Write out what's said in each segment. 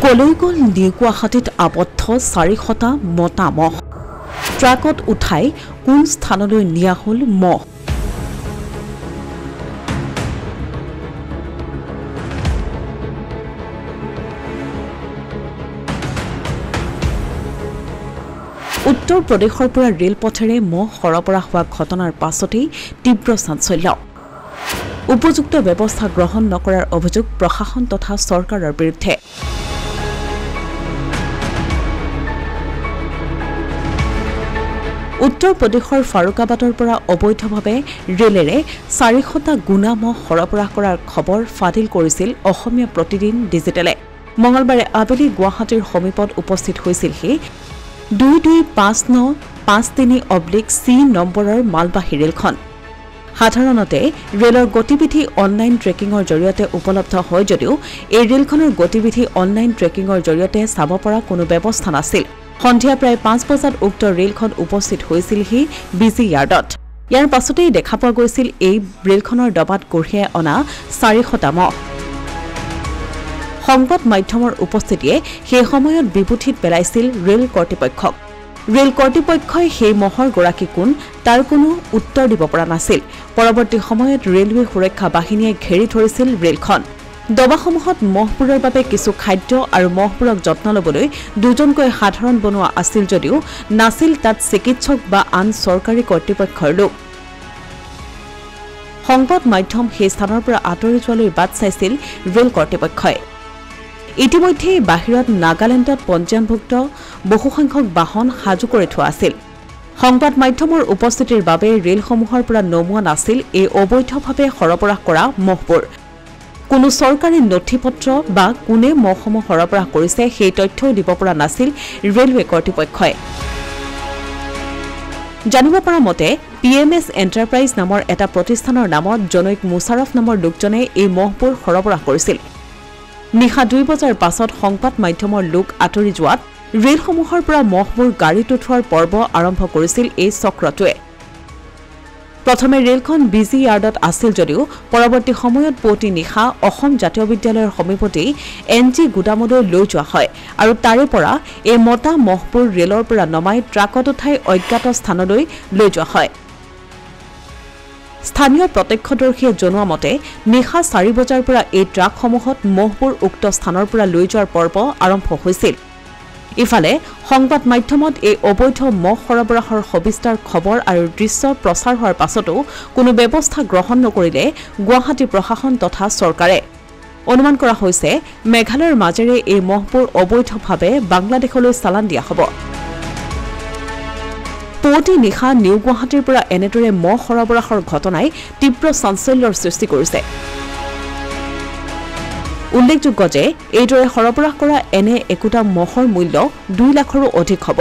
কলৈ গ'ল নিউ গুৱাহাটীত আবদ্ধ 400টা মতা মহ ট্ৰাকত উঠাই কোন স্থানলৈ নিয়া হ'ল মহ উত্তৰ প্ৰদেশৰ পৰা ৰেলপথেৰে মহ সৰবৰাহ হোৱা ঘটনাৰ পাছতেই তীব্ৰ চাঞ্চল্য উপযুক্ত ব্যৱস্থা গ্ৰহণ নকৰাৰ অভিযোগ প্ৰশাসন তথা চৰকাৰৰ বিৰুদ্ধে উত্তৰ প্ৰদেশৰ ফাৰুকাবাদৰ পৰা অবৈধভাৱে ৰেলেৰে 400টা গুণা মহ সৰবৰাহ কৰাৰ খবৰ ফাদিল কৰিছিল অসমীয়া প্ৰতিদিন ডিজিটেলে মঙলবাৰে আবেলি গুৱাহাটীৰ সমীপত উপস্থিত হৈছিলহি 225953/C নম্বৰৰ মালবাহী ৰেলখন সাধাৰণতে ৰেলৰ গতিবিধি অনলাইন ট্ৰেকিঙৰ জৰিয়তে উপলব্ধ হয় যদিও এই ৰেলখনৰ গতিবিধি অনলাইন ট্ৰেকিঙৰ জৰিয়তে চাব পৰা কোনো ব্যৱস্থা নাছিল সন্ধিয়া প্ৰায় 5 বজাত উক্ত ৰেলখন উপস্থিত হৈছিলহি বিজি য়াৰ্ডত ইয়াৰ পাছতেই দেখা পোৱা গৈছিল এই ৰেলখনৰ ডবাত কঢ়িয়াই অনা 400টা মহ সংবাদ মাধ্যমৰ উপস্থিতিয়ে সেই সময়ত বিভূতিত পেলাইছিল ৰেল কৰ্তৃপক্ষক ৰেল কৰ্তৃপক্ষই সেই মহৰ গৰাকী কোন তাৰ কোনো উত্তৰ দিব পৰা নাছিল পৰৱৰ্তী সময়ত ৰেলৱে সুৰক্ষা বাহিনীয়ে ঘেৰি ধৰিছিল ৰেলখন দবাসমূহত মহবোৰৰ বাবে কিছু খাদ্য আৰু মহবোৰক যত্ন ল'বলৈ দুজনকৈ সাধাৰণ বনোৱা আছিল যদিও নাছিল তাত চিকিৎসক বা আন চৰকাৰী কৰ্তৃপক্ষৰ লোক সংবাদ মাধ্যম সেই স্থানৰ পৰা আঁতৰি যোৱালৈ বাট চাইছিল ৰেল কৰ্তৃপক্ষই ইতিমধ্যে বাহিৰত নাগালেণ্ডত পঞ্জীয়নভুক্ত বহুসংখ্যক বাহন সাজু কৰি থোৱা আছিল সংবাদ মাধ্যমৰ উপস্থিতিৰ বাবে ৰেলসমূহৰ পৰা নমোৱা নাছিল এই অবৈধভাৱে সৰবৰাহ কৰা মহবোৰ কোনো চৰকাৰী নথিপত্ৰ বা কোনে মহসমূহ সৰবৰাহ কৰিছে সেই তথ্যও দিব পৰা নাছিল ৰেলৱে কৰ্তৃপক্ষই জানিব পৰা মতে PMS এণ্টাৰপ্ৰাইজ নামৰ এটা প্ৰতিষ্ঠানৰ নামত জনৈক মুছাৰফ নামৰ লোকজনে এই মহবোৰ সৰবৰাহ কৰিছিল নিশা 2 বজাৰ পাছত সংবাদ মাধ্যমৰ লোক আঁতৰি যোৱাত ৰেলসমূহৰ পৰা মহবোৰ গাড়ীত উঠোৱাৰ পৰ্ব আৰম্ভ কৰিছিল এই চক্ৰটোৱে প্ৰথমে ৰেলখন বিজি য়াৰ্ডত আছিল যদিও পৰৱৰ্তী সময়ত পুৱতি নিশা অসম জাতীয় বিদ্যালয়ৰ সমীপতেই NG গুদামলৈ লৈ যোৱা হয় আৰু তাৰে পৰা এই মতা মহবোৰ ৰেলৰ পৰা নমাই ট্ৰাকত উঠাই অজ্ঞাত স্থানলৈ লৈ যোৱা হয় স্থানীয় প্ৰত্যক্ষদৰ্শীয়ে জনোৱা মতে নিশা 4 বজাৰ পৰা এই ট্ৰাকসমূহত মহবোৰ উক্ত স্থানৰ পৰা লৈ যোৱাৰ পৰ্ব আৰম্ভ হৈছিল ইফালে সংবাদ মাধ্যমত এই অবৈধ মহ সৰবৰাহৰ সবিস্তাৰ খবৰ আৰু দৃশ্য প্ৰচাৰ হোৱাৰ পাছতো কোনো ব্যৱস্থা গ্ৰহণ নকৰিলে গুৱাহাটী প্ৰশাসন তথা চৰকাৰে অনুমান কৰা হৈছে মেঘালয়ৰ মাজেৰে এই মহবোৰ অবৈধভাৱে বাংলাদেশলৈ চালান দিয়া হ'ব পুৱতি নিশা নিউ গুৱাহাটীৰ পৰা এনেদৰে মহ সৰবৰাহৰ ঘটনাই তীব্ৰ চাঞ্চল্যৰ সৃষ্টি কৰিছে উল্লেখযোগ্য যে এইদৰে সৰবৰাহ কৰা এনে একোটা মহৰ মূল্য 2 লাখৰো অধিক হ'ব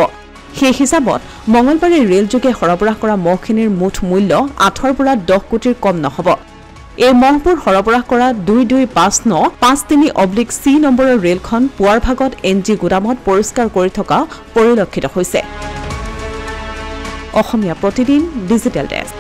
সেই হিচাপত মঙলবাৰে ৰেলযোগে সৰবৰাহ কৰা মহখিনিৰ মুঠ মূল্য 8 পৰা 10 কোটিৰ কম নহ'ব এই মহবোৰ সৰবৰাহ কৰা 225953/C নম্বৰৰ ৰেলখন পুৱাৰ ভাগত NG গুদামত পৰিষ্কাৰ কৰি থকা পৰিলক্ষিত হৈছে অসমীয়া প্ৰতিদিন ডিজিটেল ডেস্ক